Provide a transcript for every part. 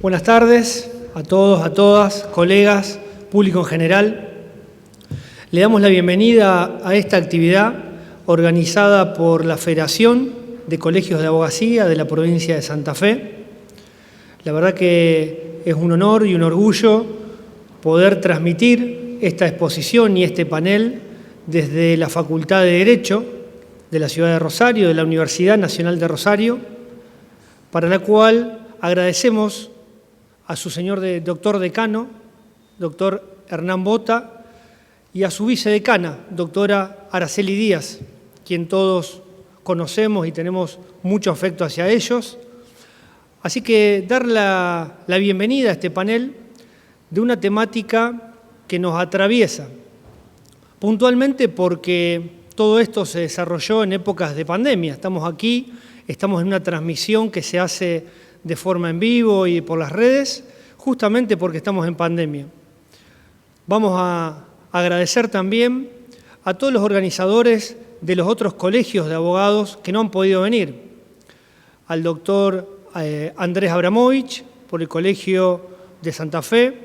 Buenas tardes a todos, a todas, colegas, público en general. Le damos la bienvenida a esta actividad organizada por la Federación de Colegios de Abogacía de la provincia de Santa Fe. La verdad que es un honor y un orgullo poder transmitir esta exposición y este panel desde la Facultad de Derecho de la ciudad de Rosario, de la Universidad Nacional de Rosario, para la cual agradecemos a su señor doctor decano, doctor Hernán Bota, y a su vicedecana, doctora Araceli Díaz, quien todos conocemos y tenemos mucho afecto hacia ellos. Así que dar la bienvenida a este panel de una temática que nos atraviesa, puntualmente porque todo esto se desarrolló en épocas de pandemia. Estamos aquí, estamos en una transmisión que se hace de forma en vivo y por las redes, justamente porque estamos en pandemia. Vamos a agradecer también a todos los organizadores de los otros colegios de abogados que no han podido venir. Al doctor Andrés Abramovich, por el Colegio de Santa Fe,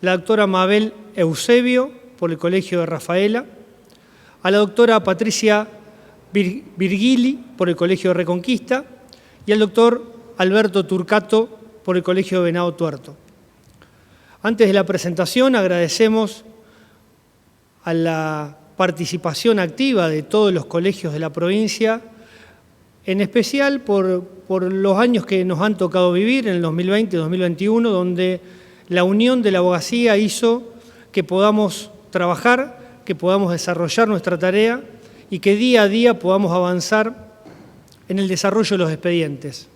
la doctora Mabel Eusebio, por el Colegio de Rafaela, a la doctora Patricia Virgili, por el Colegio de Reconquista, y al doctor Alberto Turcato, por el Colegio de Venado Tuerto. Antes de la presentación, agradecemos a la participación activa de todos los colegios de la provincia, en especial por los años que nos han tocado vivir, en el 2020-2021, donde la unión de la abogacía hizo que podamos trabajar, que podamos desarrollar nuestra tarea y que día a día podamos avanzar en el desarrollo de los expedientes.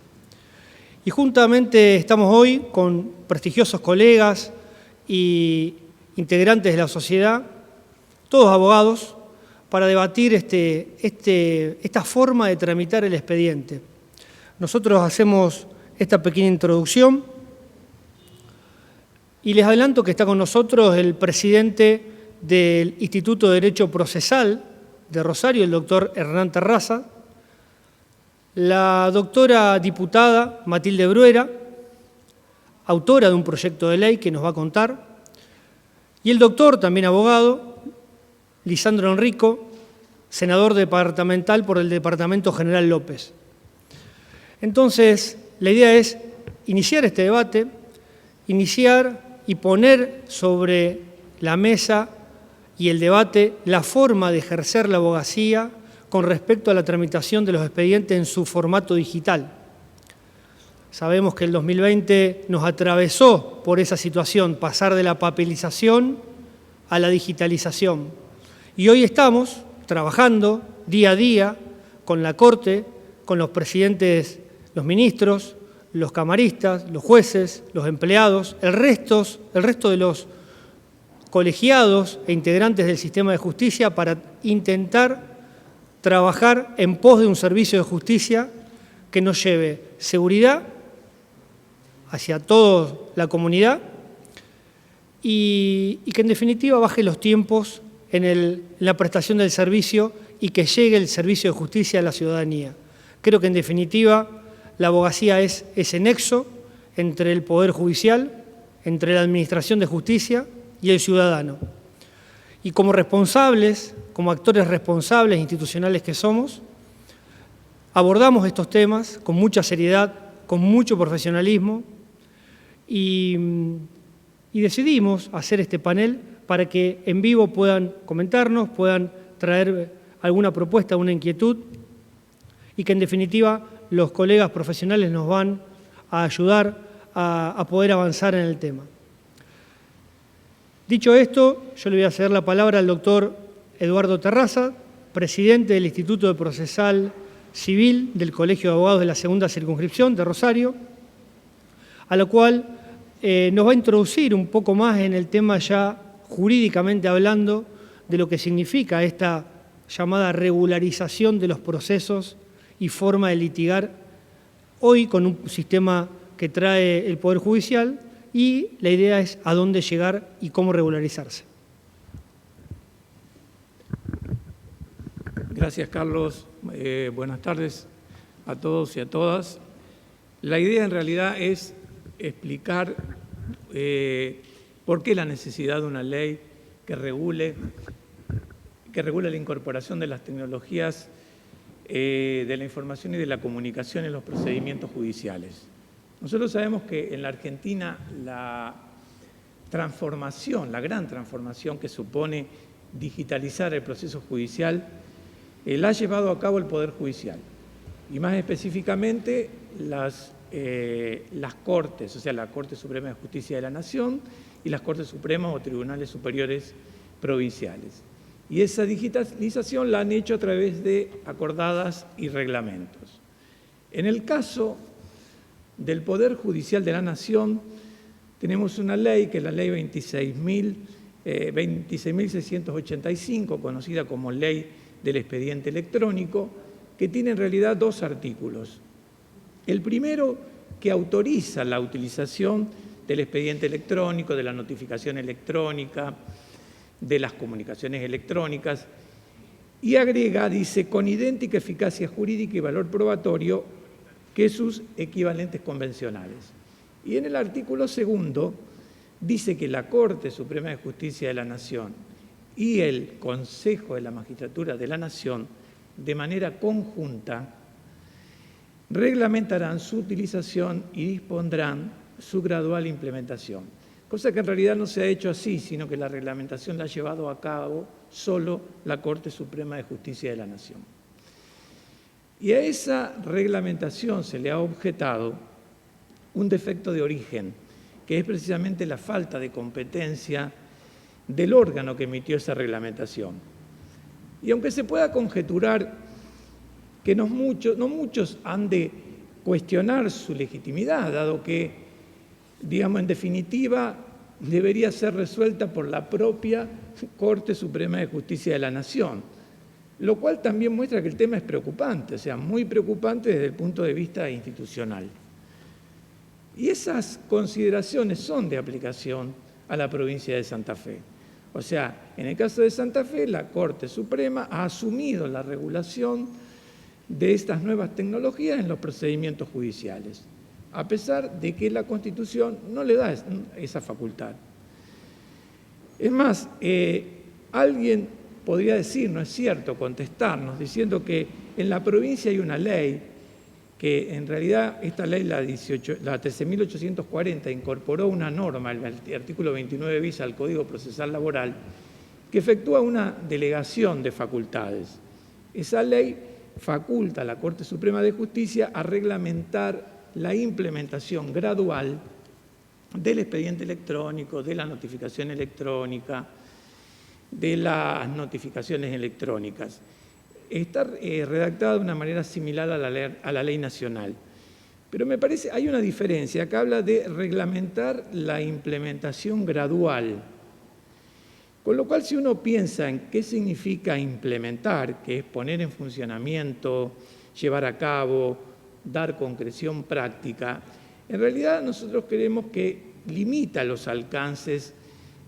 Y juntamente estamos hoy con prestigiosos colegas y integrantes de la sociedad, todos abogados, para debatir esta forma de tramitar el expediente. Nosotros hacemos esta pequeña introducción y les adelanto que está con nosotros el presidente del Instituto de Derecho Procesal de Rosario, el doctor Hernán Terraza, la doctora diputada Matilde Bruera, autora de un proyecto de ley que nos va a contar, y el doctor, también abogado, Lisandro Enrico, senador departamental por el Departamento General López. Entonces, la idea es iniciar este debate, iniciar y poner sobre la mesa y el debate la forma de ejercer la abogacía con respecto a la tramitación de los expedientes en su formato digital. Sabemos que el 2020 nos atravesó por esa situación, pasar de la papelización a la digitalización. Y hoy estamos trabajando día a día con la Corte, con los presidentes, los ministros, los camaristas, los jueces, los empleados, el resto de los colegiados e integrantes del sistema de justicia para intentar trabajar en pos de un servicio de justicia que nos lleve seguridad hacia toda la comunidad y que en definitiva baje los tiempos en la prestación del servicio y que llegue el servicio de justicia a la ciudadanía. Creo que en definitiva la abogacía es ese nexo entre el Poder Judicial, entre la Administración de Justicia y el ciudadano. Y como responsables, como actores responsables institucionales que somos, abordamos estos temas con mucha seriedad, con mucho profesionalismo y decidimos hacer este panel para que en vivo puedan comentarnos, puedan traer alguna propuesta, una inquietud y que en definitiva los colegas profesionales nos van a ayudar a poder avanzar en el tema. Dicho esto, yo le voy a ceder la palabra al doctor Eduardo Terraza, presidente del Instituto de Procesal Civil del Colegio de Abogados de la Segunda Circunscripción de Rosario, a lo cual nos va a introducir un poco más en el tema ya jurídicamente hablando de lo que significa esta llamada regularización de los procesos y forma de litigar hoy con un sistema que trae el Poder Judicial y la idea es a dónde llegar y cómo regularizarse. Gracias, Carlos. Buenas tardes a todos y a todas. La idea en realidad es explicar por qué la necesidad de una ley que regule la incorporación de las tecnologías de la información y de la comunicación en los procedimientos judiciales. Nosotros sabemos que en la Argentina la gran transformación que supone digitalizar el proceso judicial, la ha llevado a cabo el Poder Judicial, y más específicamente las Cortes, o sea, la Corte Suprema de Justicia de la Nación y las Cortes Supremas o Tribunales Superiores Provinciales. Y esa digitalización la han hecho a través de acordadas y reglamentos. En el caso del Poder Judicial de la Nación, tenemos una ley, que es la Ley 26.685, conocida como Ley del Expediente Electrónico, que tiene en realidad dos artículos. El primero, que autoriza la utilización del expediente electrónico, de la notificación electrónica, de las comunicaciones electrónicas, y agrega, dice, con idéntica eficacia jurídica y valor probatorio que sus equivalentes convencionales. Y en el artículo segundo dice que la Corte Suprema de Justicia de la Nación y el Consejo de la Magistratura de la Nación, de manera conjunta, reglamentarán su utilización y dispondrán su gradual implementación. Cosa que en realidad no se ha hecho así, sino que la reglamentación la ha llevado a cabo solo la Corte Suprema de Justicia de la Nación. Y a esa reglamentación se le ha objetado un defecto de origen, que es precisamente la falta de competencia del órgano que emitió esa reglamentación. Y aunque se pueda conjeturar que no muchos han de cuestionar su legitimidad, dado que, digamos, en definitiva, debería ser resuelta por la propia Corte Suprema de Justicia de la Nación, lo cual también muestra que el tema es preocupante, o sea, muy preocupante desde el punto de vista institucional. Y esas consideraciones son de aplicación a la provincia de Santa Fe. O sea, en el caso de Santa Fe, la Corte Suprema ha asumido la regulación de estas nuevas tecnologías en los procedimientos judiciales, a pesar de que la Constitución no le da esa facultad. Es más, alguien podría decir, no es cierto, contestarnos, diciendo que en la provincia hay una ley, que en realidad esta ley, la 13.840, incorporó una norma, el artículo 29 bis al Código Procesal Laboral, que efectúa una delegación de facultades. Esa ley faculta a la Corte Suprema de Justicia a reglamentar la implementación gradual del expediente electrónico, de la notificación electrónica, de las notificaciones electrónicas. Está redactada de una manera similar a la ley nacional. Pero me parece, hay una diferencia, que habla de reglamentar la implementación gradual. Con lo cual, si uno piensa en qué significa implementar, que es poner en funcionamiento, llevar a cabo, dar concreción práctica, en realidad nosotros creemos que limita los alcances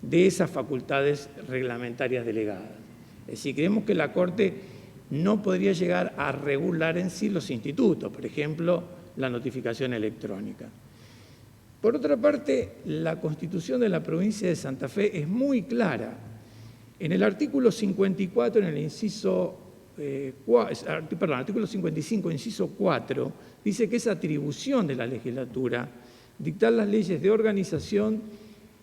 de esas facultades reglamentarias delegadas. Es decir, creemos que la Corte no podría llegar a regular en sí los institutos, por ejemplo, la notificación electrónica. Por otra parte, la Constitución de la provincia de Santa Fe es muy clara. En el artículo 54, en el inciso, artículo 55, inciso 4, dice que es atribución de la legislatura dictar las leyes de organización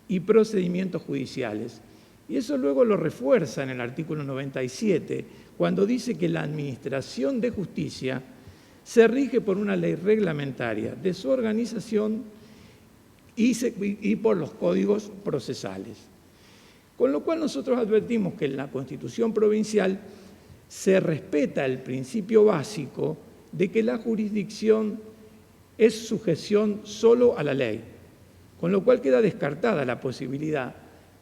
y procedimientos judiciales. Y eso luego lo refuerza en el artículo 97, cuando dice que la administración de justicia se rige por una ley reglamentaria de su organización y por los códigos procesales. Con lo cual nosotros advertimos que en la Constitución provincial se respeta el principio básico de que la jurisdicción es sujeción solo a la ley, con lo cual queda descartada la posibilidad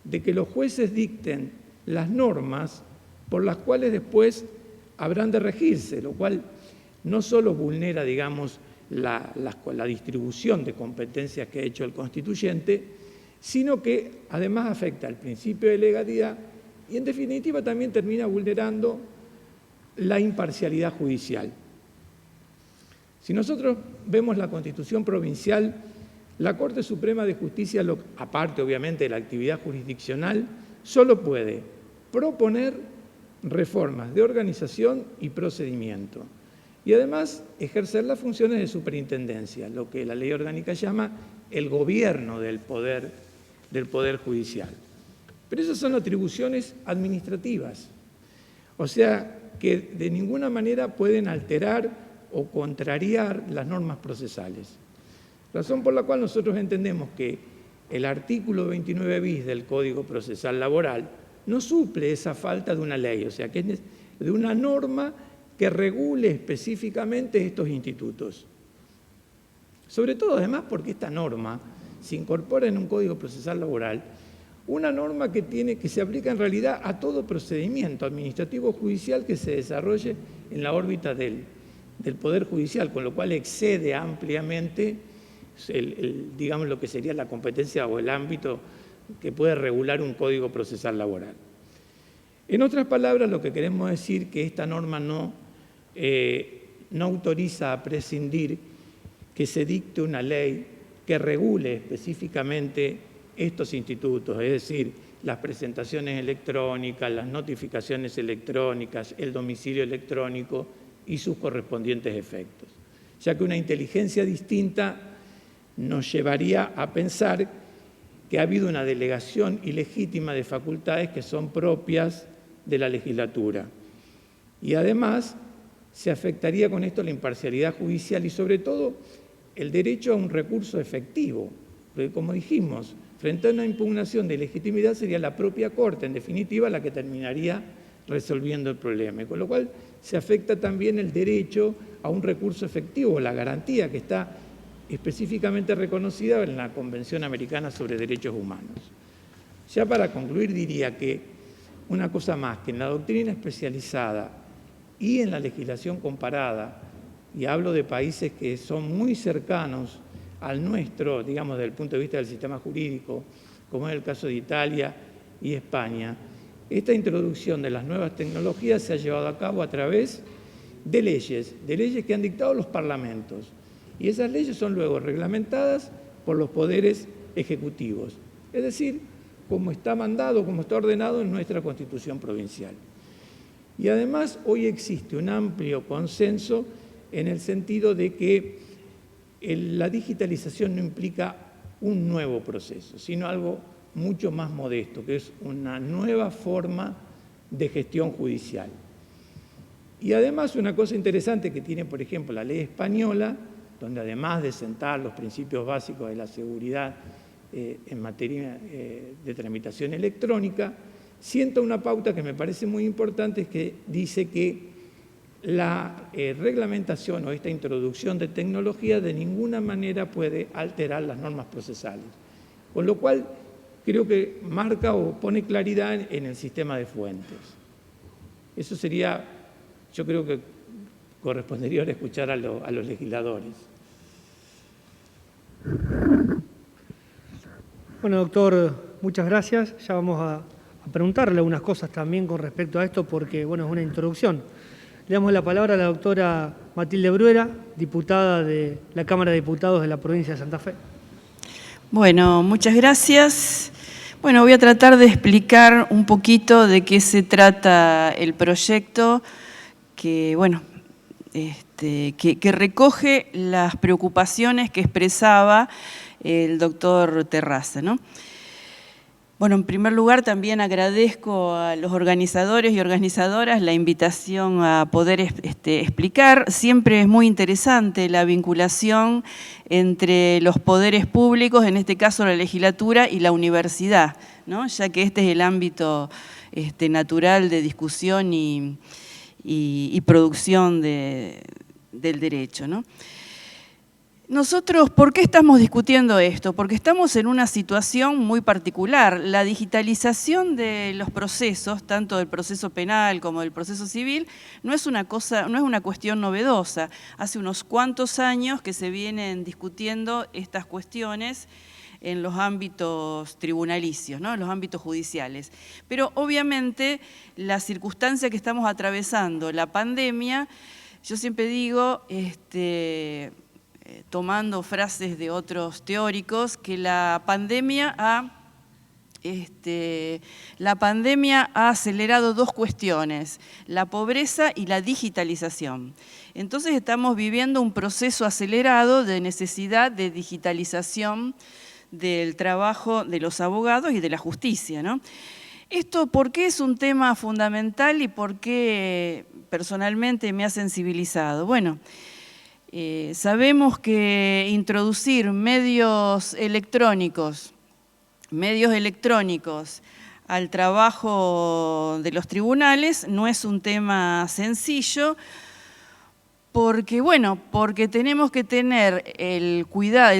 de que los jueces dicten las normas por las cuales después habrán de regirse, lo cual no solo vulnera, digamos, la distribución de competencias que ha hecho el constituyente, sino que además afecta al principio de legalidad y, en definitiva, también termina vulnerando la imparcialidad judicial. Si nosotros vemos la Constitución provincial, La Corte Suprema de Justicia, aparte obviamente de la actividad jurisdiccional, solo puede proponer reformas de organización y procedimiento y además ejercer las funciones de superintendencia, lo que la ley orgánica llama el gobierno del poder judicial. Pero esas son atribuciones administrativas, o sea que de ninguna manera pueden alterar o contrariar las normas procesales. Razón por la cual nosotros entendemos que el artículo 29 bis del Código Procesal Laboral no suple esa falta de una ley, o sea, que es de una norma que regule específicamente estos institutos. Sobre todo, además, porque esta norma se incorpora en un Código Procesal Laboral, una norma que se aplica en realidad a todo procedimiento administrativo judicial que se desarrolle en la órbita del Poder Judicial, con lo cual excede ampliamente digamos, lo que sería la competencia o el ámbito que puede regular un Código Procesal Laboral. En otras palabras, lo que queremos decir es que esta norma no autoriza a prescindir que se dicte una ley que regule específicamente estos institutos, es decir, las presentaciones electrónicas, las notificaciones electrónicas, el domicilio electrónico y sus correspondientes efectos, ya que una inteligencia distinta nos llevaría a pensar que ha habido una delegación ilegítima de facultades que son propias de la legislatura. Y además se afectaría con esto la imparcialidad judicial y sobre todo el derecho a un recurso efectivo, porque como dijimos, frente a una impugnación de legitimidad sería la propia Corte, en definitiva, la que terminaría resolviendo el problema, y con lo cual se afecta también el derecho a un recurso efectivo, la garantía que está específicamente reconocida en la Convención Americana sobre Derechos Humanos. Ya para concluir diría que una cosa más, que en la doctrina especializada y en la legislación comparada, y hablo de países que son muy cercanos al nuestro, digamos, desde el punto de vista del sistema jurídico, como es el caso de Italia y España, esta introducción de las nuevas tecnologías se ha llevado a cabo a través de leyes que han dictado los parlamentos. Y esas leyes son luego reglamentadas por los poderes ejecutivos, es decir, como está mandado, como está ordenado en nuestra Constitución provincial. Y además hoy existe un amplio consenso en el sentido de que la digitalización no implica un nuevo proceso, sino algo mucho más modesto, que es una nueva forma de gestión judicial. Y además una cosa interesante que tiene, por ejemplo, la ley española, donde además de sentar los principios básicos de la seguridad en materia de tramitación electrónica, sienta una pauta que me parece muy importante, es que dice que la reglamentación o esta introducción de tecnología de ninguna manera puede alterar las normas procesales, con lo cual creo que marca o pone claridad en el sistema de fuentes. Eso sería, yo creo que correspondería ahora escuchar a los legisladores. Bueno, doctor, muchas gracias. Ya vamos a preguntarle algunas cosas también con respecto a esto, porque bueno, es una introducción. Le damos la palabra a la doctora Matilde Bruera, diputada de la Cámara de Diputados de la provincia de Santa Fe. Bueno, muchas gracias. Bueno, voy a tratar de explicar un poquito de qué se trata el proyecto que, bueno, que recoge las preocupaciones que expresaba el doctor Terraza, ¿no? Bueno, en primer lugar también agradezco a los organizadores y organizadoras la invitación a poder explicar. Siempre es muy interesante la vinculación entre los poderes públicos, en este caso la legislatura y la universidad, ¿no? Ya que este es el ámbito natural de discusión y producción del derecho, ¿no? Nosotros, ¿por qué estamos discutiendo esto? Porque estamos en una situación muy particular. La digitalización de los procesos, tanto del proceso penal como del proceso civil, no es una cuestión novedosa. Hace unos cuantos años que se vienen discutiendo estas cuestiones en los ámbitos tribunalicios, ¿no? En los ámbitos judiciales. Pero obviamente la circunstancia que estamos atravesando, la pandemia, yo siempre digo, tomando frases de otros teóricos, que la pandemia ha acelerado dos cuestiones, la pobreza y la digitalización. Entonces estamos viviendo un proceso acelerado de necesidad de digitalización del trabajo de los abogados y de la justicia, ¿no? Esto, ¿por qué es un tema fundamental y por qué personalmente me ha sensibilizado? Bueno, sabemos que introducir medios electrónicos al trabajo de los tribunales no es un tema sencillo, porque tenemos que tener el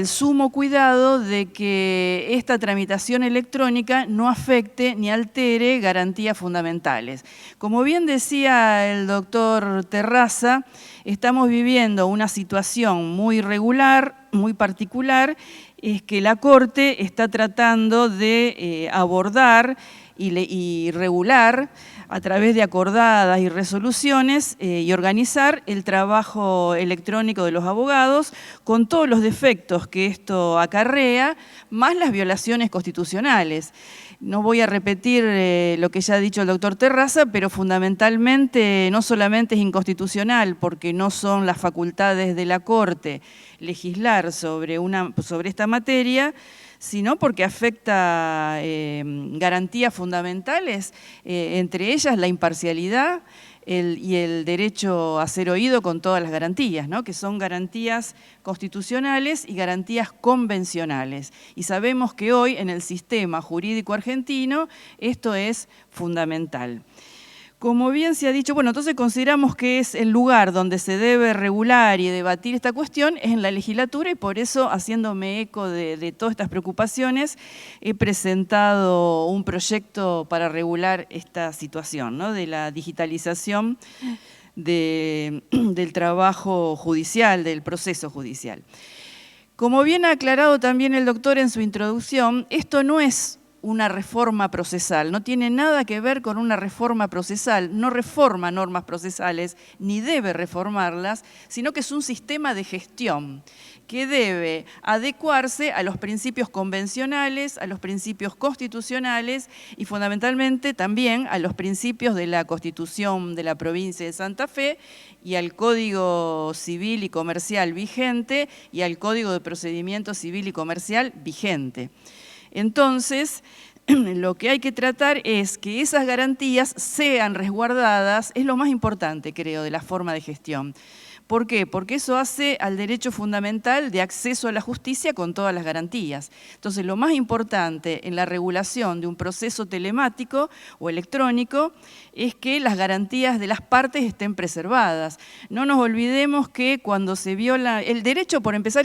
sumo cuidado de que esta tramitación electrónica no afecte ni altere garantías fundamentales. Como bien decía el doctor Terraza, estamos viviendo una situación muy irregular, muy particular, es que la Corte está tratando de abordar y regular a través de acordadas y resoluciones y organizar el trabajo electrónico de los abogados con todos los defectos que esto acarrea, más las violaciones constitucionales. No voy a repetir lo que ya ha dicho el doctor Terraza, pero fundamentalmente no solamente es inconstitucional porque no son las facultades de la Corte legislar sobre esta materia, sino porque afecta garantías fundamentales, entre ellas la imparcialidad y el derecho a ser oído con todas las garantías, ¿no? Que son garantías constitucionales y garantías convencionales. Y sabemos que hoy en el sistema jurídico argentino esto es fundamental. Como bien se ha dicho, entonces consideramos que es el lugar donde se debe regular y debatir esta cuestión, es en la legislatura, y por eso, haciéndome eco de todas estas preocupaciones, he presentado un proyecto para regular esta situación, ¿no? De la digitalización del trabajo judicial, del proceso judicial. Como bien ha aclarado también el doctor en su introducción, esto no es una reforma procesal, no tiene nada que ver con una reforma procesal, no reforma normas procesales ni debe reformarlas, sino que es un sistema de gestión que debe adecuarse a los principios convencionales, a los principios constitucionales y fundamentalmente también a los principios de la Constitución de la provincia de Santa Fe y al Código Civil y Comercial vigente y al Código de Procedimiento Civil y Comercial vigente. Entonces, lo que hay que tratar es que esas garantías sean resguardadas, es lo más importante, creo, de la forma de gestión. ¿Por qué? Porque eso hace al derecho fundamental de acceso a la justicia con todas las garantías. Entonces, lo más importante en la regulación de un proceso telemático o electrónico es que las garantías de las partes estén preservadas. No nos olvidemos que cuando se viola... El derecho, por empezar,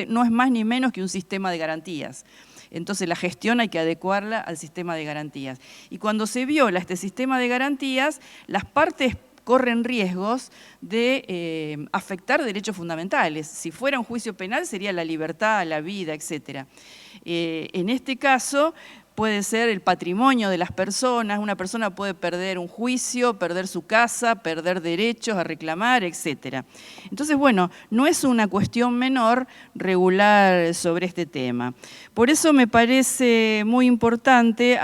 no es más ni menos que un sistema de garantías. Entonces la gestión hay que adecuarla al sistema de garantías. Y cuando se viola este sistema de garantías, las partes corren riesgos de afectar derechos fundamentales. Si fuera un juicio penal sería la libertad, la vida, etc. En este caso puede ser el patrimonio de las personas, una persona puede perder un juicio, perder su casa, perder derechos a reclamar, etc. Entonces, no es una cuestión menor regular sobre este tema. Por eso me parece muy importante,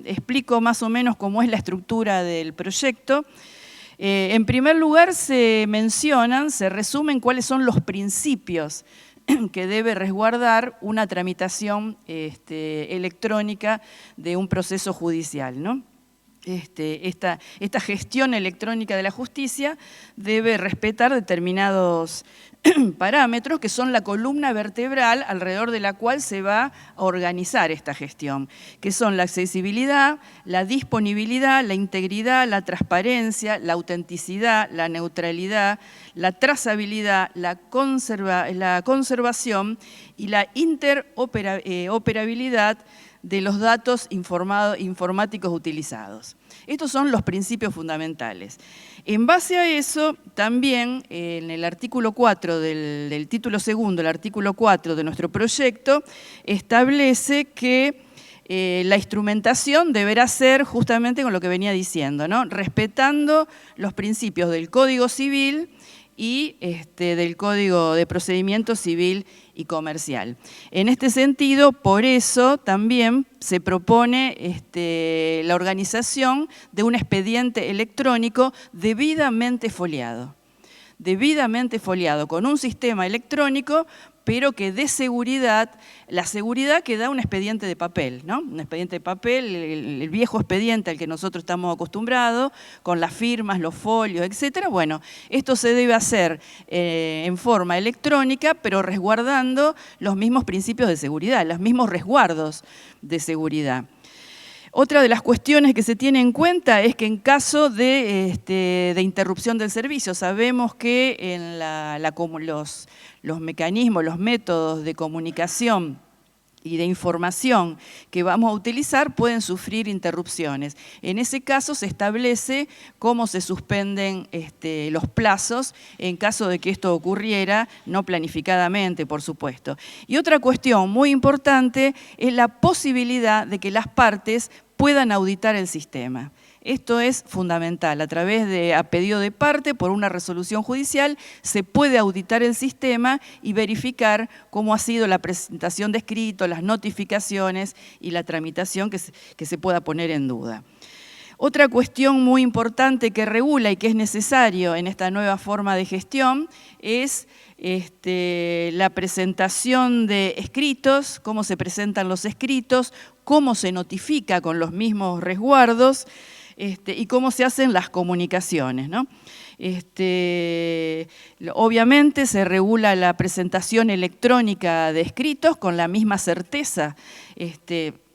explico más o menos cómo es la estructura del proyecto. En primer lugar, se resumen cuáles son los principios que debe resguardar una tramitación electrónica de un proceso judicial, ¿no? Esta gestión electrónica de la justicia debe respetar determinados parámetros que son la columna vertebral alrededor de la cual se va a organizar esta gestión, que son la accesibilidad, la disponibilidad, la integridad, la transparencia, la autenticidad, la neutralidad, la trazabilidad, la conservación y la interoperabilidad de los datos informáticos utilizados. Estos son los principios fundamentales. En base a eso, también en el artículo 4 del título segundo, el artículo 4 de nuestro proyecto, establece que la instrumentación deberá ser justamente con lo que venía diciendo, ¿no? Respetando los principios del Código Civil y del Código de Procedimiento Civil y Comercial. En este sentido, por eso también se propone la organización de un expediente electrónico debidamente foliado, con un sistema electrónico, pero que dé seguridad, la seguridad que da un expediente de papel, ¿no? Un expediente de papel, el viejo expediente al que nosotros estamos acostumbrados, con las firmas, los folios, etcétera. Bueno, esto se debe hacer en forma electrónica, pero resguardando los mismos principios de seguridad, los mismos resguardos de seguridad. Otra de las cuestiones que se tiene en cuenta es que en caso de interrupción del servicio, sabemos que en los mecanismos, los métodos de comunicación y de información que vamos a utilizar pueden sufrir interrupciones. En ese caso se establece cómo se suspenden los plazos en caso de que esto ocurriera, no planificadamente, por supuesto. Y otra cuestión muy importante es la posibilidad de que las partes puedan auditar el sistema. Esto es fundamental. A través de, a pedido de parte, por una resolución judicial, se puede auditar el sistema y verificar cómo ha sido la presentación de escrito, las notificaciones y la tramitación que se pueda poner en duda. Otra cuestión muy importante que regula y que es necesario en esta nueva forma de gestión es la presentación de escritos, cómo se presentan los escritos, cómo se notifica con los mismos resguardos, y cómo se hacen las comunicaciones, ¿no? Obviamente se regula la presentación electrónica de escritos con la misma certeza,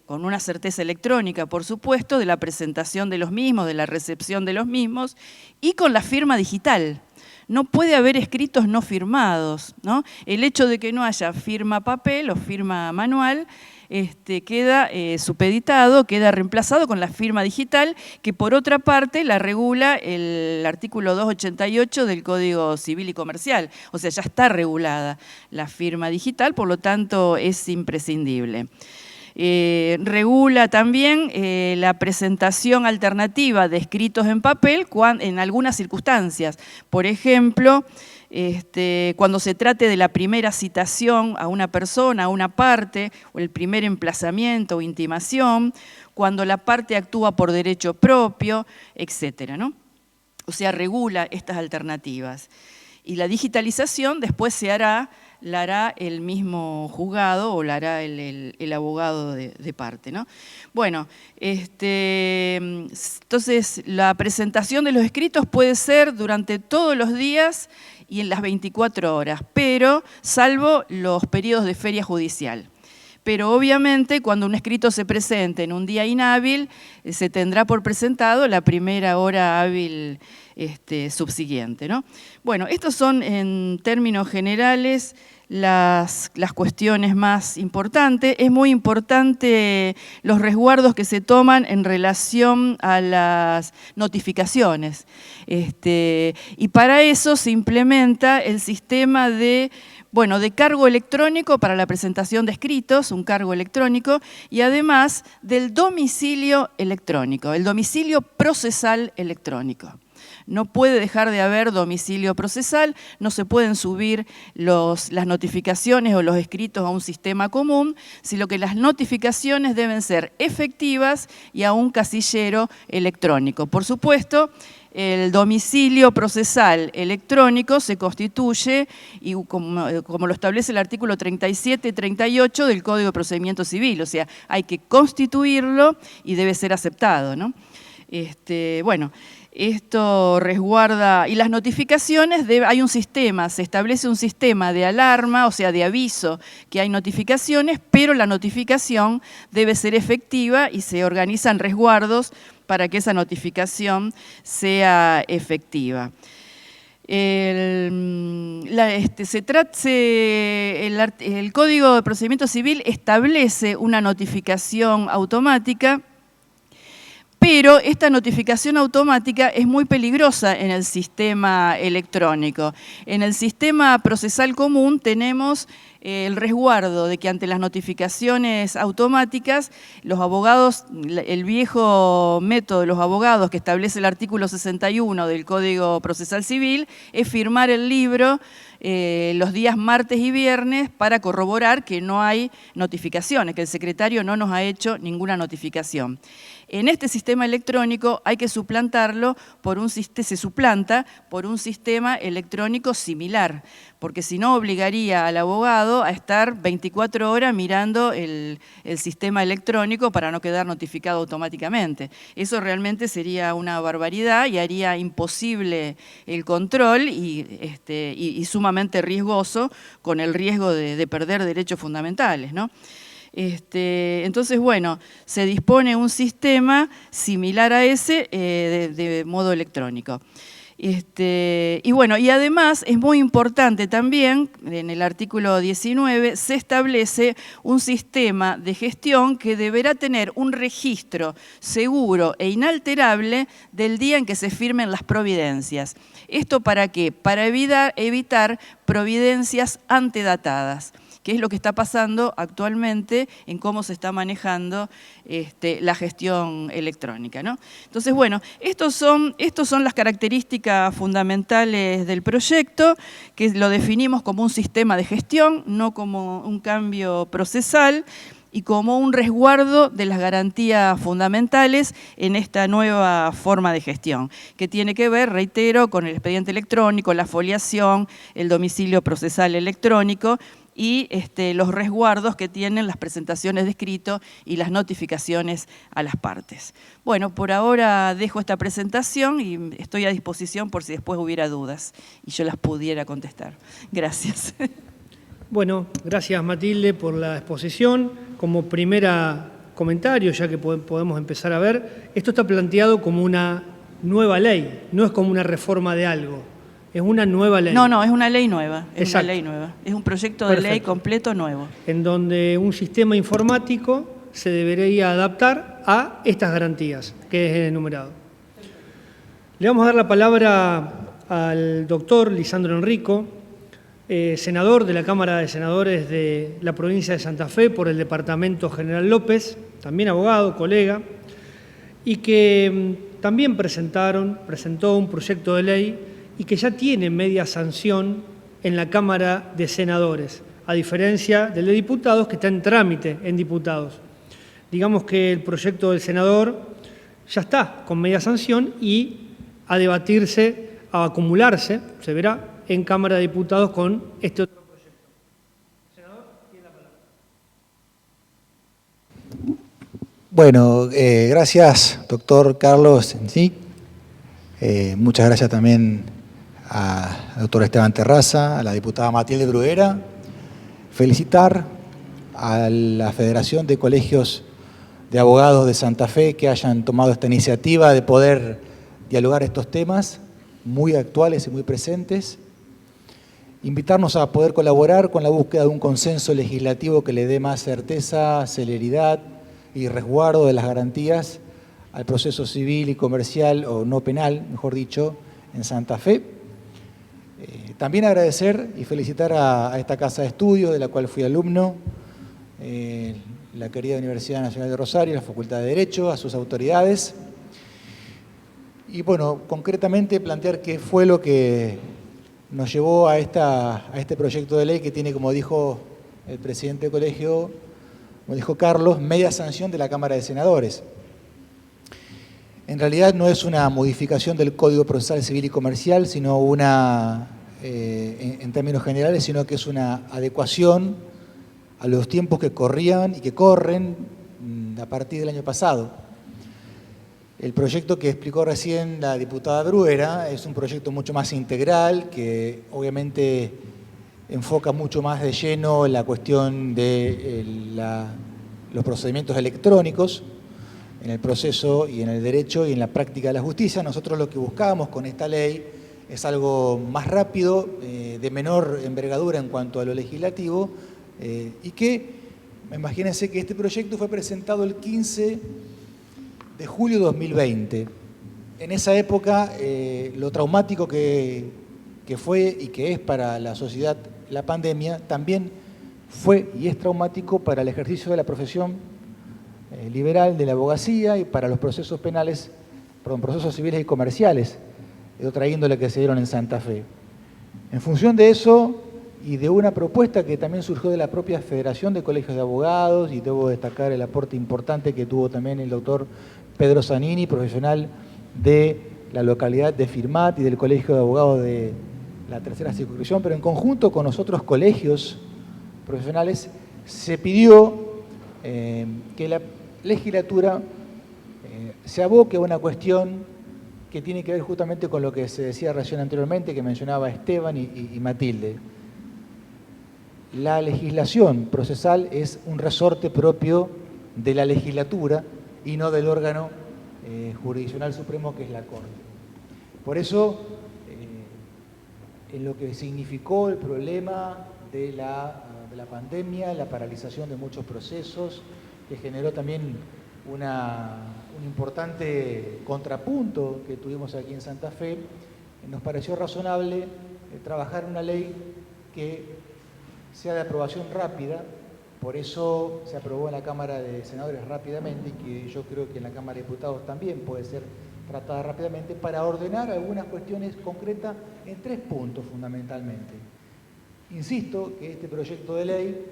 con una certeza electrónica, por supuesto, de la presentación de los mismos, de la recepción de los mismos, y con la firma digital. No puede haber escritos no firmados, ¿no? El hecho de que no haya firma papel o firma manual queda supeditado, queda reemplazado con la firma digital, que por otra parte la regula el artículo 288 del Código Civil y Comercial. O sea, ya está regulada la firma digital, por lo tanto es imprescindible. Regula también la presentación alternativa de escritos en papel en algunas circunstancias. Por ejemplo, cuando se trate de la primera citación a una persona, a una parte, o el primer emplazamiento o intimación, cuando la parte actúa por derecho propio, etcétera, ¿no? O sea, regula estas alternativas. Y la digitalización después la hará el mismo juzgado o la hará el abogado de parte, ¿no? Bueno, entonces la presentación de los escritos puede ser durante todos los días y en las 24 horas, pero salvo los periodos de feria judicial. Pero obviamente cuando un escrito se presente en un día inhábil, se tendrá por presentado la primera hora hábil subsiguiente, ¿no? Bueno, estos son en términos generales las cuestiones más importantes. Es muy importante los resguardos que se toman en relación a las notificaciones. Y para eso se implementa el sistema de cargo electrónico para la presentación de escritos, un cargo electrónico, y además del domicilio electrónico, el domicilio procesal electrónico. No puede dejar de haber domicilio procesal, no se pueden subir las notificaciones o los escritos a un sistema común, sino que las notificaciones deben ser efectivas y a un casillero electrónico. Por supuesto, el domicilio procesal electrónico se constituye, y como lo establece el artículo 37 y 38 del Código de Procedimiento Civil, o sea, hay que constituirlo y debe ser aceptado, ¿no? Esto resguarda, y las notificaciones, hay un sistema, se establece un sistema de alarma, o sea, de aviso que hay notificaciones, pero la notificación debe ser efectiva y se organizan resguardos para que esa notificación sea efectiva. El Código de Procedimiento Civil establece una notificación automática, pero esta notificación automática es muy peligrosa en el sistema electrónico. En el sistema procesal común tenemos el resguardo de que ante las notificaciones automáticas, los abogados, el viejo método de los abogados que establece el artículo 61 del Código Procesal Civil, es firmar el libro los días martes y viernes para corroborar que no hay notificaciones, que el secretario no nos ha hecho ninguna notificación. En este sistema electrónico hay que suplantarlo se suplanta por un sistema electrónico similar, porque si no obligaría al abogado a estar 24 horas mirando el sistema electrónico para no quedar notificado automáticamente. Eso realmente sería una barbaridad y haría imposible el control y sumamente riesgoso, con el riesgo de perder derechos fundamentales, ¿no? Entonces, bueno, se dispone un sistema similar a ese de modo electrónico. Y bueno, y además es muy importante también, en el artículo 19, se establece un sistema de gestión que deberá tener un registro seguro e inalterable del día en que se firmen las providencias. ¿Esto para qué? Para evitar providencias antedatadas, que es lo que está pasando actualmente en cómo se está manejando la gestión electrónica, ¿no? Entonces, bueno, estos son las características fundamentales del proyecto, que lo definimos como un sistema de gestión, no como un cambio procesal, y como un resguardo de las garantías fundamentales en esta nueva forma de gestión, que tiene que ver, reitero, con el expediente electrónico, la foliación, el domicilio procesal electrónico, y los resguardos que tienen las presentaciones de escrito y las notificaciones a las partes. Bueno, por ahora dejo esta presentación y estoy a disposición por si después hubiera dudas y yo las pudiera contestar. Gracias. Bueno, gracias Matilde por la exposición. Como primera comentario, ya que podemos empezar a ver, esto está planteado como una nueva ley, no es como una reforma de algo. Es una nueva ley. No, es una ley nueva. Es Exacto. una ley nueva. Es un proyecto de ley completo nuevo. En donde un sistema informático se debería adaptar a estas garantías que es enumerado. Le vamos a dar la palabra al doctor Lisandro Enrico, senador de la Cámara de Senadores de la provincia de Santa Fe por el departamento General López, también abogado, colega, y que también presentó un proyecto de ley y que ya tiene media sanción en la Cámara de Senadores, a diferencia del de diputados que está en trámite en diputados. Digamos que el proyecto del senador ya está con media sanción y a debatirse, a acumularse, se verá, en Cámara de Diputados con este otro proyecto. Senador, tiene la palabra. Bueno, gracias, doctor Carlos. Sí. Muchas gracias también al doctor Esteban Terraza, a la diputada Matilde Bruguera. Felicitar a la Federación de Colegios de Abogados de Santa Fe que hayan tomado esta iniciativa de poder dialogar estos temas muy actuales y muy presentes. Invitarnos a poder colaborar con la búsqueda de un consenso legislativo que le dé más certeza, celeridad y resguardo de las garantías al proceso civil y comercial, o no penal, mejor dicho, en Santa Fe. También agradecer y felicitar a esta Casa de Estudios, de la cual fui alumno, la querida Universidad Nacional de Rosario, la Facultad de Derecho, a sus autoridades. Y bueno, concretamente plantear qué fue lo que nos llevó a este proyecto de ley que tiene, como dijo el presidente del colegio, como dijo Carlos, media sanción de la Cámara de Senadores. En realidad no es una modificación del Código Procesal Civil y Comercial, sino en términos generales, sino que es una adecuación a los tiempos que corrían y que corren a partir del año pasado. El proyecto que explicó recién la diputada Bruguera es un proyecto mucho más integral, que obviamente enfoca mucho más de lleno la cuestión de los procedimientos electrónicos en el proceso y en el derecho y en la práctica de la justicia. Nosotros lo que buscábamos con esta ley es algo más rápido, de menor envergadura en cuanto a lo legislativo, y que, imagínense que este proyecto fue presentado el 15 de julio de 2020. En esa época, lo traumático que fue y que es para la sociedad la pandemia, también fue y es traumático para el ejercicio de la profesión liberal de la abogacía y para los procesos penales, perdón, procesos civiles y comerciales de otra índole que se dieron en Santa Fe. En función de eso y de una propuesta que también surgió de la propia Federación de Colegios de Abogados, y debo destacar el aporte importante que tuvo también el doctor Pedro Zanini, profesional de la localidad de Firmat y del Colegio de Abogados de la Tercera Circunscripción, pero en conjunto con los otros colegios profesionales, se pidió que la legislatura se aboque a una cuestión que tiene que ver justamente con lo que se decía recién anteriormente, que mencionaba Esteban y Matilde. La legislación procesal es un resorte propio de la legislatura y no del órgano jurisdiccional supremo que es la Corte. Por eso, en lo que significó el problema de la pandemia, la paralización de muchos procesos, que generó también un importante contrapunto que tuvimos aquí en Santa Fe, nos pareció razonable trabajar en una ley que sea de aprobación rápida. Por eso se aprobó en la Cámara de Senadores rápidamente, y que yo creo que en la Cámara de Diputados también puede ser tratada rápidamente, para ordenar algunas cuestiones concretas en 3 puntos fundamentalmente. Insisto que este proyecto de ley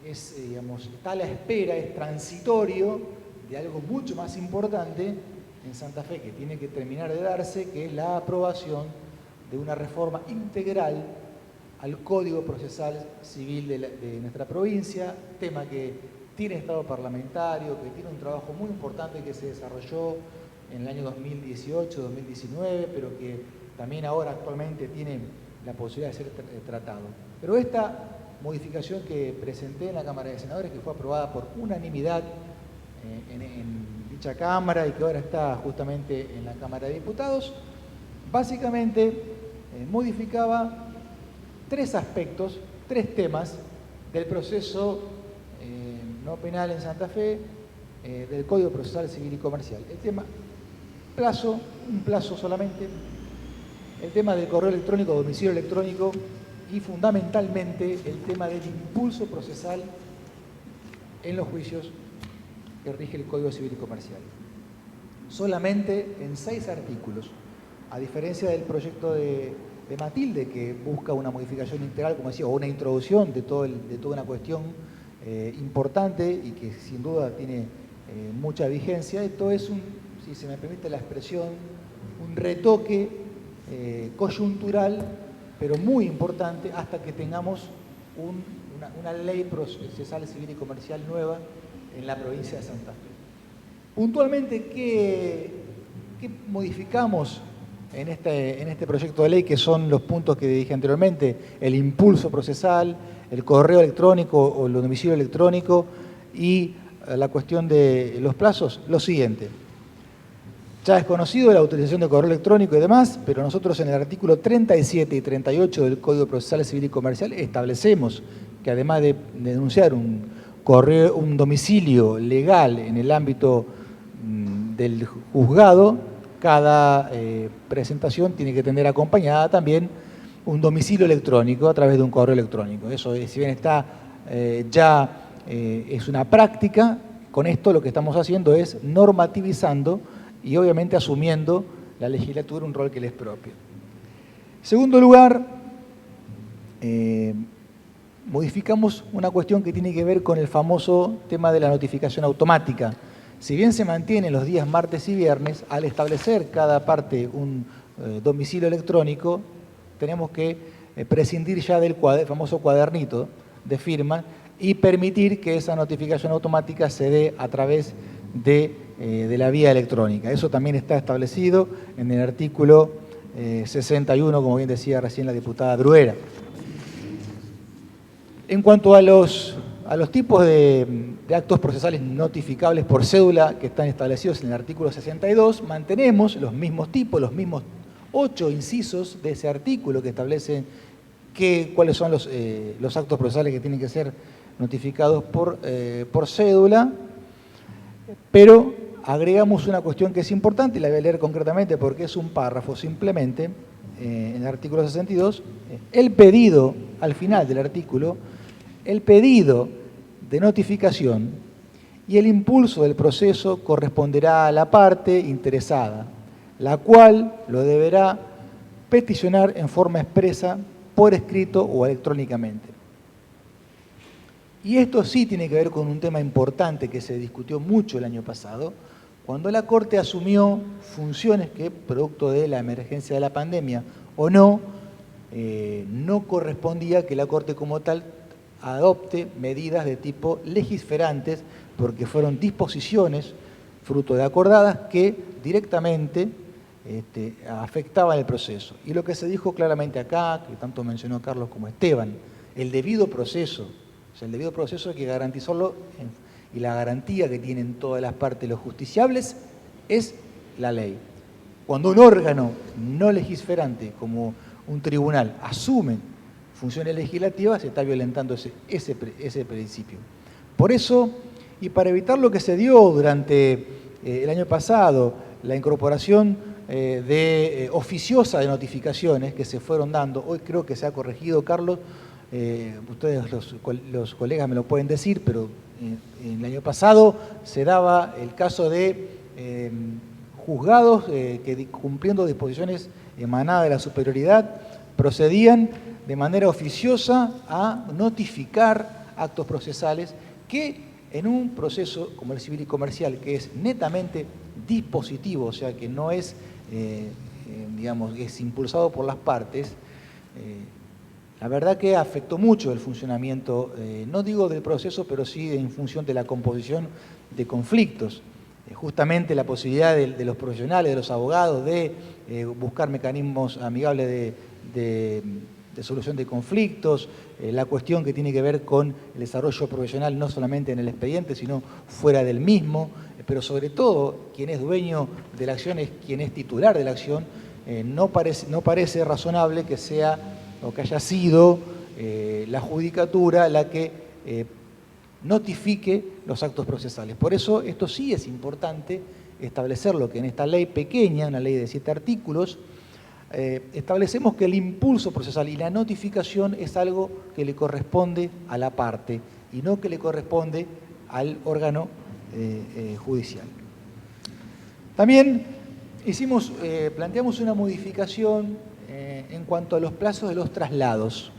está a la espera, es transitorio de algo mucho más importante en Santa Fe que tiene que terminar de darse, que es la aprobación de una reforma integral al Código Procesal Civil de nuestra provincia, tema que tiene estado parlamentario, que tiene un trabajo muy importante que se desarrolló en el año 2018-2019, pero que también ahora actualmente tiene la posibilidad de ser tratado. Pero esta modificación que presenté en la Cámara de Senadores, que fue aprobada por unanimidad en dicha Cámara y que ahora está justamente en la Cámara de Diputados, básicamente modificaba 3 aspectos, 3 temas del proceso no penal en Santa Fe, del Código Procesal Civil y Comercial. El tema plazo, un plazo solamente, el tema del correo electrónico, domicilio electrónico, y fundamentalmente el tema del impulso procesal en los juicios que rige el Código Civil y Comercial. Solamente en 6 artículos, a diferencia del proyecto de Matilde, que busca una modificación integral, como decía, o una introducción de toda una cuestión importante y que sin duda tiene mucha vigencia. Esto es, si se me permite la expresión, un retoque coyuntural, pero muy importante, hasta que tengamos una ley procesal civil y comercial nueva en la provincia de Santa Fe. Puntualmente, ¿qué modificamos en este proyecto de ley, que son los puntos que dije anteriormente? El impulso procesal, el correo electrónico o el domicilio electrónico y la cuestión de los plazos. Lo siguiente: ya es conocido la utilización de correo electrónico y demás, pero nosotros en el artículo 37 y 38 del Código Procesal Civil y Comercial establecemos que además de denunciar un domicilio legal en el ámbito del juzgado, cada presentación tiene que tener acompañada también un domicilio electrónico a través de un correo electrónico. Eso, si bien está es una práctica, con esto lo que estamos haciendo es normativizando y obviamente asumiendo la legislatura un rol que le es propio. En segundo lugar, modificamos una cuestión que tiene que ver con el famoso tema de la notificación automática. Si bien se mantiene los días martes y viernes, al establecer cada parte un domicilio electrónico, tenemos que prescindir ya del famoso cuadernito de firma y permitir que esa notificación automática se dé a través de la vía electrónica. Eso también está establecido en el artículo 61, como bien decía recién la diputada Bruera. En cuanto a los tipos de actos procesales notificables por cédula que están establecidos en el artículo 62, mantenemos los mismos tipos, los mismos 8 incisos de ese artículo que establecen cuáles son los actos procesales que tienen que ser notificados por cédula, pero agregamos una cuestión que es importante y la voy a leer concretamente porque es un párrafo simplemente en el artículo 62. El pedido al final del artículo el pedido de notificación y el impulso del proceso corresponderá a la parte interesada, la cual lo deberá peticionar en forma expresa, por escrito o electrónicamente. Y esto sí tiene que ver con un tema importante que se discutió mucho el año pasado, cuando la Corte asumió funciones que, producto de la emergencia de la pandemia o no, no correspondía que la Corte como tal adopte medidas de tipo legisferantes, porque fueron disposiciones, fruto de acordadas, que directamente afectaban el proceso. Y lo que se dijo claramente acá, que tanto mencionó Carlos como Esteban, el debido proceso, o sea, el debido proceso hay que garantizarlo, y la garantía que tienen todas las partes, los justiciables, es la ley. Cuando un órgano no legisferante, como un tribunal, asume funciones legislativas, se está violentando ese principio. Por eso, y para evitar lo que se dio durante el año pasado, la incorporación oficiosa de notificaciones que se fueron dando, hoy creo que se ha corregido, Carlos, ustedes los colegas me lo pueden decir, pero el año pasado se daba el caso de juzgados que, cumpliendo disposiciones emanadas de la superioridad, procedían de manera oficiosa a notificar actos procesales que en un proceso como el civil y comercial, que es netamente dispositivo, o sea que no es, digamos, es impulsado por las partes, la verdad que afectó mucho el funcionamiento, no digo del proceso, pero sí en función de la composición de conflictos. Justamente la posibilidad de los profesionales, de los abogados, de buscar mecanismos amigables de solución de conflictos, la cuestión que tiene que ver con el desarrollo profesional no solamente en el expediente, sino fuera del mismo, pero sobre todo quien es dueño de la acción es quien es titular de la acción. No parece razonable que sea o que haya sido la judicatura la que notifique los actos procesales. Por eso esto sí es importante establecerlo, que en esta ley pequeña, una ley de 7 artículos, establecemos que el impulso procesal y la notificación es algo que le corresponde a la parte y no que le corresponde al órgano judicial. También planteamos una modificación en cuanto a los plazos de los traslados.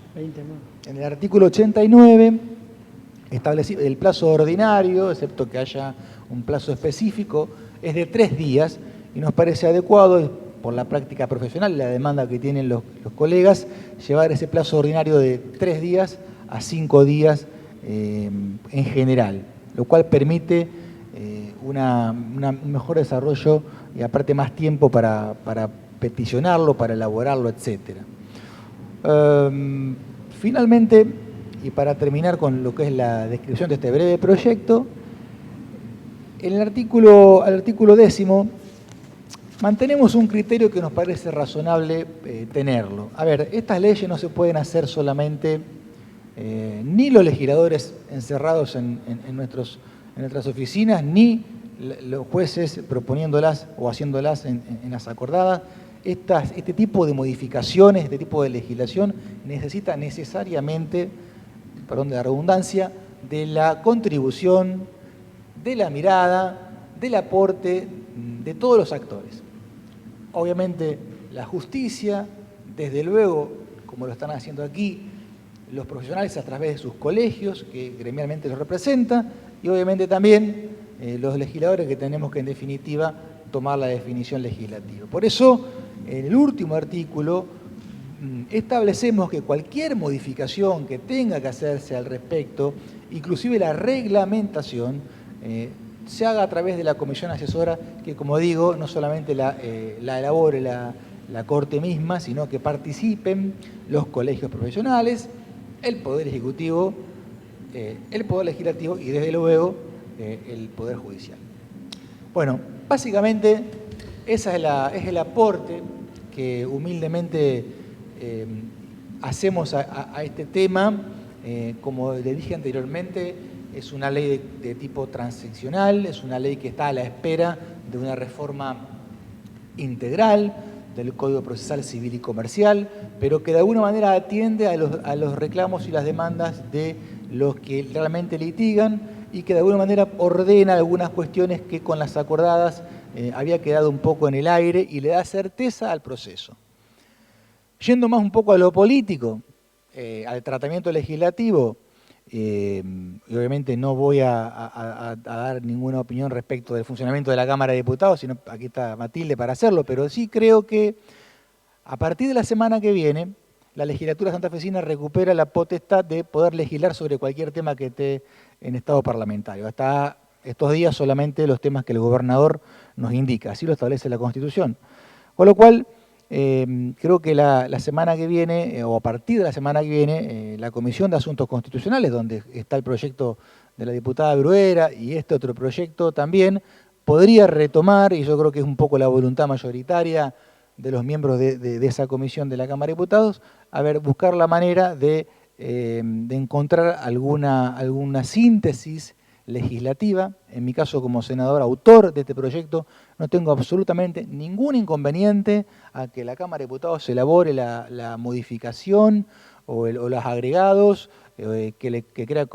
En el artículo 89, establecido el plazo ordinario, excepto que haya un plazo específico, es de 3 días y nos parece adecuado, por la práctica profesional y la demanda que tienen los colegas, llevar ese plazo ordinario de 3 días a 5 días en general, lo cual permite un mejor desarrollo y aparte más tiempo para peticionarlo, para elaborarlo, etc. Finalmente, y para terminar con lo que es la descripción de este breve proyecto, en el artículo 10º, mantenemos un criterio que nos parece razonable tenerlo. A ver, estas leyes no se pueden hacer solamente ni los legisladores encerrados en nuestras oficinas, ni los jueces proponiéndolas o haciéndolas en las acordadas. Este tipo de modificaciones, este tipo de legislación necesita necesariamente, perdón de la redundancia, de la contribución, de la mirada, del aporte de todos los actores. Obviamente la justicia, desde luego, como lo están haciendo aquí, los profesionales a través de sus colegios, que gremialmente los representa, y obviamente también los legisladores que tenemos que en definitiva tomar la definición legislativa. Por eso, en el último artículo, establecemos que cualquier modificación que tenga que hacerse al respecto, inclusive la reglamentación, se haga a través de la comisión asesora que, como digo, no solamente la elabore la Corte misma, sino que participen los colegios profesionales, el Poder Ejecutivo, el Poder Legislativo y, desde luego, el Poder Judicial. Bueno, básicamente ese es el aporte que humildemente hacemos a este tema. Como le dije anteriormente, es una ley de tipo transeccional, es una ley que está a la espera de una reforma integral del Código Procesal Civil y Comercial, pero que de alguna manera atiende a los reclamos y las demandas de los que realmente litigan y que de alguna manera ordena algunas cuestiones que con las acordadas había quedado un poco en el aire y le da certeza al proceso. Yendo más un poco a lo político, al tratamiento legislativo, y obviamente no voy a dar ninguna opinión respecto del funcionamiento de la Cámara de Diputados, sino aquí está Matilde para hacerlo, pero sí creo que a partir de la semana que viene, la legislatura santafesina recupera la potestad de poder legislar sobre cualquier tema que esté en estado parlamentario. Hasta estos días solamente los temas que el gobernador nos indica, así lo establece la Constitución. Con lo cual, creo que la semana que viene, o a partir de la semana que viene, la Comisión de Asuntos Constitucionales, donde está el proyecto de la diputada Bruera y este otro proyecto también, podría retomar, y yo creo que es un poco la voluntad mayoritaria de los miembros de esa comisión de la Cámara de Diputados, buscar la manera de encontrar alguna síntesis legislativa. En mi caso, como senador autor de este proyecto, no tengo absolutamente ningún inconveniente a que la Cámara de Diputados elabore la modificación o los agregados que crea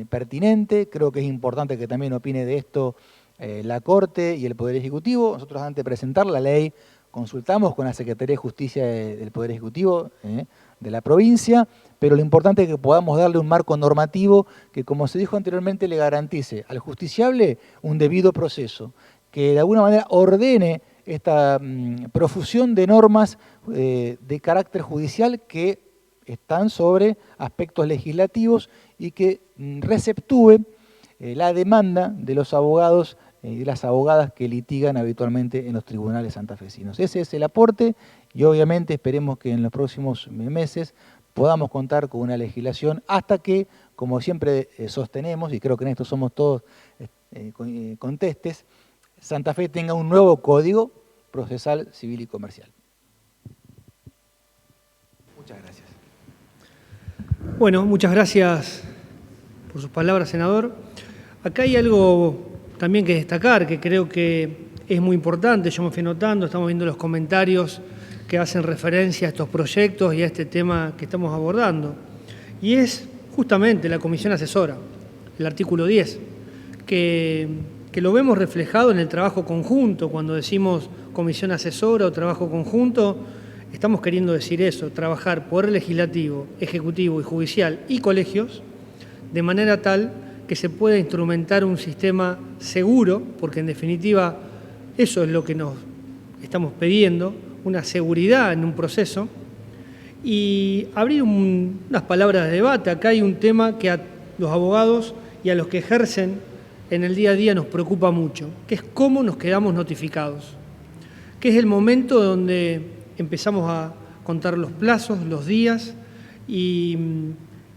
pertinente. Creo que es importante que también opine de esto la Corte y el Poder Ejecutivo. Nosotros, antes de presentar la ley, consultamos con la Secretaría de Justicia del Poder Ejecutivo de la provincia, pero lo importante es que podamos darle un marco normativo que, como se dijo anteriormente, le garantice al justiciable un debido proceso, que de alguna manera ordene esta profusión de normas de carácter judicial que están sobre aspectos legislativos y que receptúe la demanda de los abogados y las abogadas que litigan habitualmente en los tribunales santafesinos. Ese es el aporte y obviamente esperemos que en los próximos meses podamos contar con una legislación hasta que, como siempre sostenemos, y creo que en esto somos todos contestes, Santa Fe tenga un nuevo Código Procesal Civil y Comercial. Muchas gracias. Bueno, muchas gracias por sus palabras, senador. Acá hay algo también que destacar, que creo que es muy importante. Yo me fui notando, estamos viendo los comentarios que hacen referencia a estos proyectos y a este tema que estamos abordando. Y es justamente la comisión asesora, el artículo 10, que lo vemos reflejado en el trabajo conjunto. Cuando decimos comisión asesora o trabajo conjunto, estamos queriendo decir eso, trabajar Poder Legislativo, Ejecutivo y Judicial y colegios, de manera tal que se pueda instrumentar un sistema seguro, porque en definitiva eso es lo que nos estamos pidiendo, una seguridad en un proceso, y abrir unas palabras de debate. Acá hay un tema que a los abogados y a los que ejercen en el día a día nos preocupa mucho, que es cómo nos quedamos notificados, que es el momento donde empezamos a contar los plazos, los días, y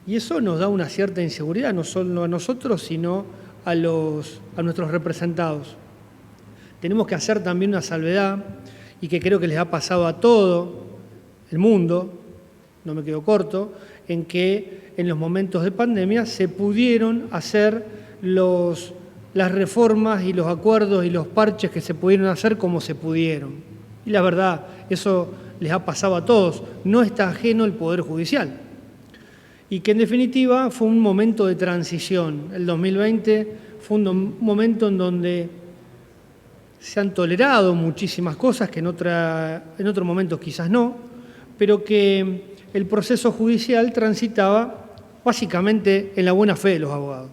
eso nos da una cierta inseguridad, no solo a nosotros, sino a nuestros representados. Tenemos que hacer también una salvedad, y que creo que les ha pasado a todo el mundo, no me quedo corto, en que en los momentos de pandemia se pudieron hacer las reformas y los acuerdos y los parches que se pudieron hacer como se pudieron. Y la verdad, eso les ha pasado a todos, no está ajeno el Poder Judicial. Y que en definitiva fue un momento de transición. El 2020 fue un momento en donde se han tolerado muchísimas cosas que en otro momento quizás no, pero que el proceso judicial transitaba básicamente en la buena fe de los abogados,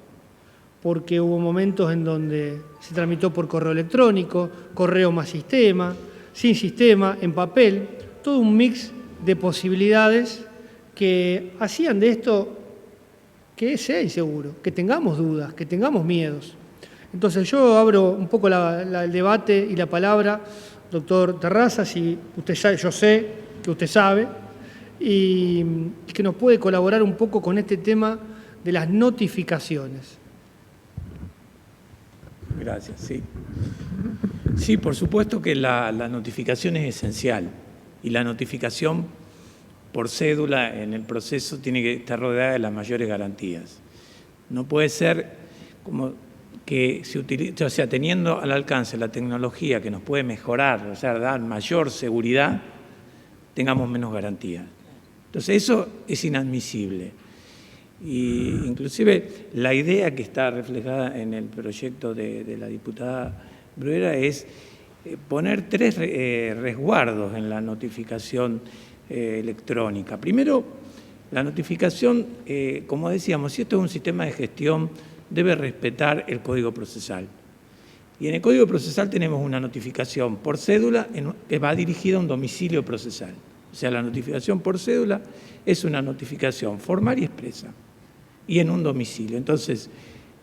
porque hubo momentos en donde se tramitó por correo electrónico, correo más sistema, sin sistema, en papel, todo un mix de posibilidades que hacían de esto que sea inseguro, que tengamos dudas, que tengamos miedos. Entonces yo abro un poco el debate y la palabra, doctor Terraza, si usted sabe, yo sé que usted sabe, y que nos puede colaborar un poco con este tema de las notificaciones. Gracias, sí. Sí, por supuesto que la notificación es esencial, y la notificación por cédula en el proceso tiene que estar rodeada de las mayores garantías. No puede ser como que se utilice, o sea, teniendo al alcance la tecnología que nos puede mejorar, o sea, dar mayor seguridad, tengamos menos garantías. Entonces, eso es inadmisible. Y inclusive la idea que está reflejada en el proyecto de la diputada Bruera es poner 3 resguardos en la notificación electrónica. Primero, la notificación, como decíamos, si esto es un sistema de gestión, debe respetar el Código Procesal. Y en el Código Procesal tenemos una notificación por cédula que va dirigida a un domicilio procesal. O sea, la notificación por cédula es una notificación formal y expresa, y en un domicilio. Entonces,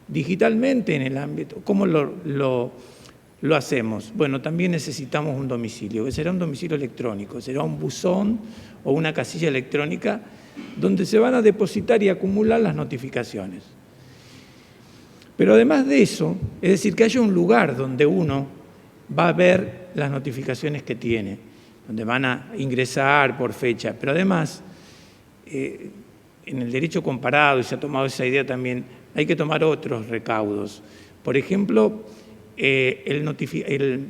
digitalmente en el ámbito, ¿cómo lo hacemos? Bueno, también necesitamos un domicilio, que será un domicilio electrónico, será un buzón o una casilla electrónica donde se van a depositar y acumular las notificaciones. Pero además de eso, es decir, que haya un lugar donde uno va a ver las notificaciones que tiene, donde van a ingresar por fecha, pero además, en el derecho comparado, y se ha tomado esa idea también, hay que tomar otros recaudos. Por ejemplo, el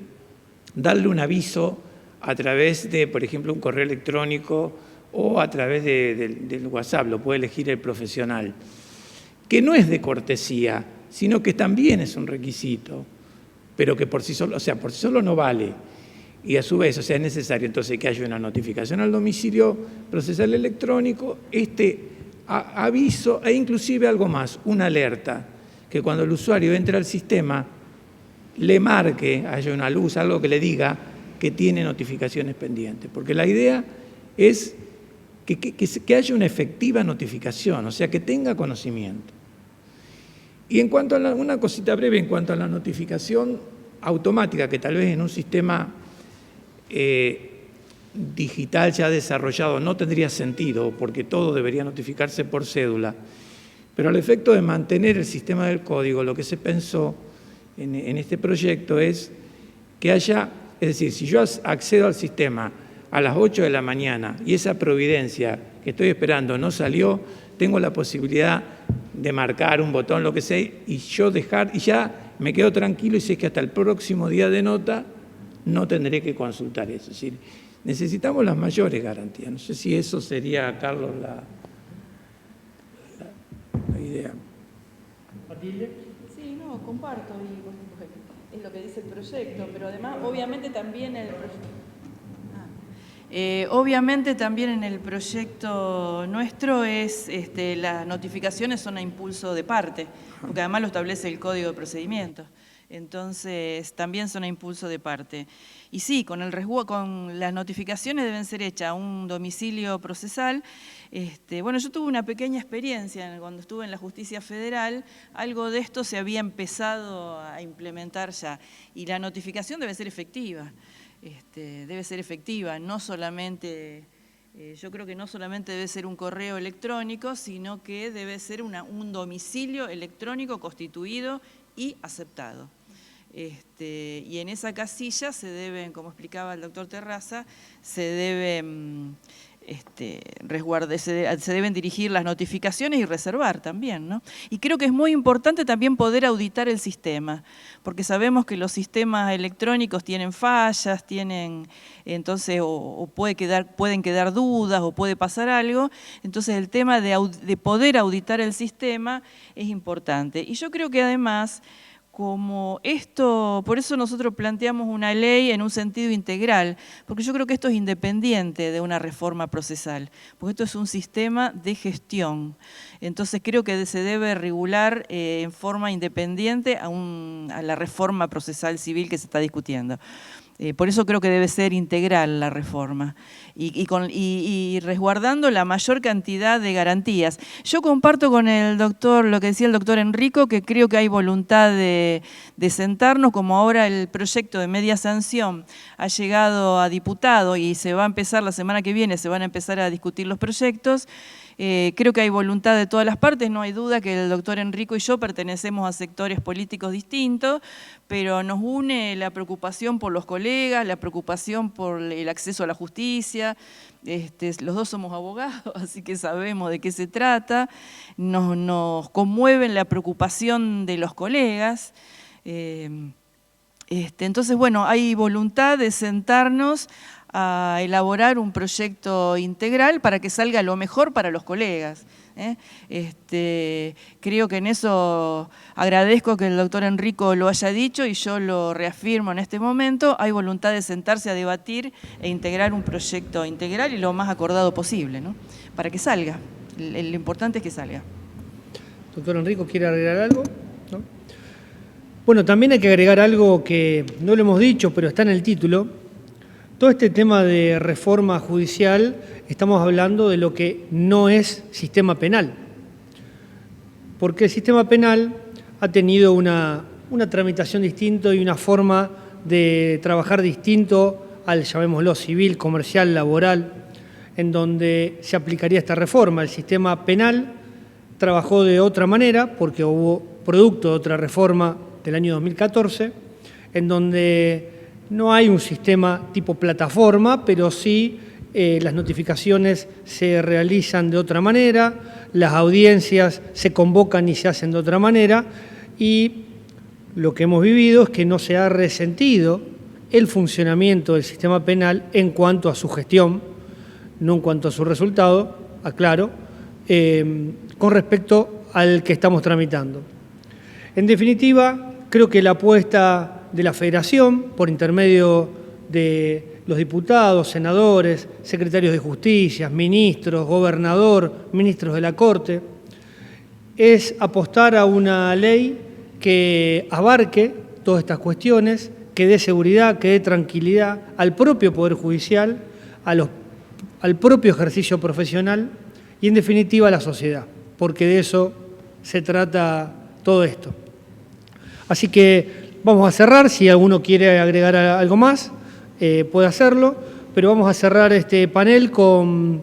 darle un aviso a través de, por ejemplo, un correo electrónico o a través del WhatsApp, lo puede elegir el profesional, que no es de cortesía, sino que también es un requisito, pero que por sí solo, o sea, por sí solo no vale. Y a su vez, o sea, es necesario entonces que haya una notificación al domicilio procesal electrónico, aviso e inclusive algo más, una alerta, que cuando el usuario entre al sistema le marque, haya una luz, algo que le diga que tiene notificaciones pendientes. Porque la idea es que haya una efectiva notificación, o sea, que tenga conocimiento. Y en cuanto a una cosita breve, en cuanto a la notificación automática, que tal vez en un sistema digital ya desarrollado no tendría sentido, porque todo debería notificarse por cédula, pero al efecto de mantener el sistema del código, lo que se pensó en este proyecto es que haya, es decir, si yo accedo al sistema a las 8 de la mañana y esa providencia que estoy esperando no salió, tengo la posibilidad de marcar un botón, lo que sea, y yo dejar, y ya me quedo tranquilo y sé que hasta el próximo día de nota no tendré que consultar eso. Es decir, necesitamos las mayores garantías. No sé si eso sería, Carlos, la idea. ¿Matilde? Sí, no, comparto, y es lo que dice el proyecto, pero además, obviamente también en el proyecto nuestro las notificaciones son a impulso de parte, porque además lo establece el Código de Procedimientos. Entonces, también son a impulso de parte. Y sí, con las notificaciones deben ser hechas a un domicilio procesal. Bueno, yo tuve una pequeña experiencia cuando estuve en la Justicia Federal, algo de esto se había empezado a implementar ya, y la notificación debe ser efectiva. No solamente, yo creo que no solamente debe ser un correo electrónico, sino que debe ser un domicilio electrónico constituido y aceptado. Y en esa casilla se deben, como explicaba el doctor Terraza, se deben se deben dirigir las notificaciones y reservar también, ¿no? Y creo que es muy importante también poder auditar el sistema, porque sabemos que los sistemas electrónicos tienen fallas, entonces pueden quedar dudas o puede pasar algo, entonces el tema de poder auditar el sistema es importante. Y yo creo que además, por eso nosotros planteamos una ley en un sentido integral, porque yo creo que esto es independiente de una reforma procesal, porque esto es un sistema de gestión. Entonces creo que se debe regular en forma independiente a la reforma procesal civil que se está discutiendo. Por eso creo que debe ser integral la reforma y resguardando la mayor cantidad de garantías. Yo comparto con el doctor, lo que decía el doctor Enrico, que creo que hay voluntad de sentarnos, como ahora el proyecto de media sanción ha llegado a diputado y se va a empezar la semana que viene, se van a empezar a discutir los proyectos. Creo que hay voluntad de todas las partes, no hay duda que el doctor Enrico y yo pertenecemos a sectores políticos distintos, pero nos une la preocupación por los colegas, la preocupación por el acceso a la justicia. Los dos somos abogados, así que sabemos de qué se trata. Nos conmueve la preocupación de los colegas. Entonces, bueno, hay voluntad de sentarnos a elaborar un proyecto integral para que salga lo mejor para los colegas. Creo que en eso agradezco que el doctor Enrico lo haya dicho y yo lo reafirmo en este momento. Hay voluntad de sentarse a debatir e integrar un proyecto integral y lo más acordado posible, ¿no? Para que salga. Lo importante es que salga. Doctor Enrico, ¿quiere agregar algo? ¿No? Bueno, también hay que agregar algo que no lo hemos dicho, pero está en el título. Todo este tema de reforma judicial, estamos hablando de lo que no es sistema penal. Porque el sistema penal ha tenido una tramitación distinta y una forma de trabajar distinto al, llamémoslo, civil, comercial, laboral, en donde se aplicaría esta reforma. El sistema penal trabajó de otra manera porque hubo producto de otra reforma del año 2014, en donde no hay un sistema tipo plataforma, pero sí las notificaciones se realizan de otra manera, las audiencias se convocan y se hacen de otra manera, y lo que hemos vivido es que no se ha resentido el funcionamiento del sistema penal en cuanto a su gestión, no en cuanto a su resultado, aclaro, con respecto al que estamos tramitando. En definitiva, creo que la apuesta de la Federación, por intermedio de los diputados, senadores, secretarios de Justicia, ministros, gobernador, ministros de la Corte, es apostar a una ley que abarque todas estas cuestiones, que dé seguridad, que dé tranquilidad al propio Poder Judicial, al propio ejercicio profesional y, en definitiva, a la sociedad, porque de eso se trata todo esto. Así que vamos a cerrar, si alguno quiere agregar algo más, puede hacerlo, pero vamos a cerrar este panel con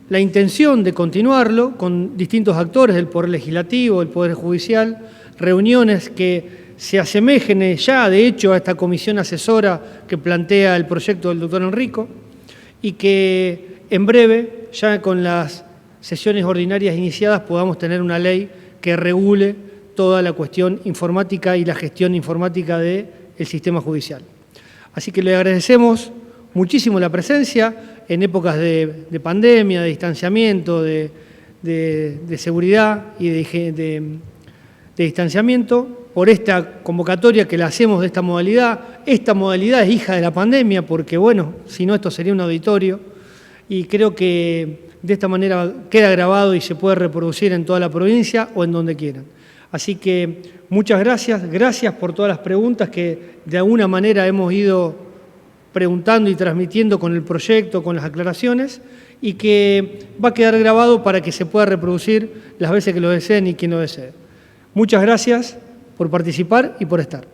la intención de continuarlo, con distintos actores del Poder Legislativo, del Poder Judicial, reuniones que se asemejen ya, de hecho, a esta comisión asesora que plantea el proyecto del doctor Enrico, y que en breve, ya con las sesiones ordinarias iniciadas, podamos tener una ley que regule toda la cuestión informática y la gestión informática del sistema judicial. Así que le agradecemos muchísimo la presencia en épocas de pandemia, de distanciamiento, de seguridad y de distanciamiento, por esta convocatoria que la hacemos de esta modalidad. Esta modalidad es hija de la pandemia porque, bueno, si no esto sería un auditorio, y creo que de esta manera queda grabado y se puede reproducir en toda la provincia o en donde quieran. Así que muchas gracias, gracias por todas las preguntas que de alguna manera hemos ido preguntando y transmitiendo con el proyecto, con las aclaraciones, y que va a quedar grabado para que se pueda reproducir las veces que lo deseen y quien lo desee. Muchas gracias por participar y por estar.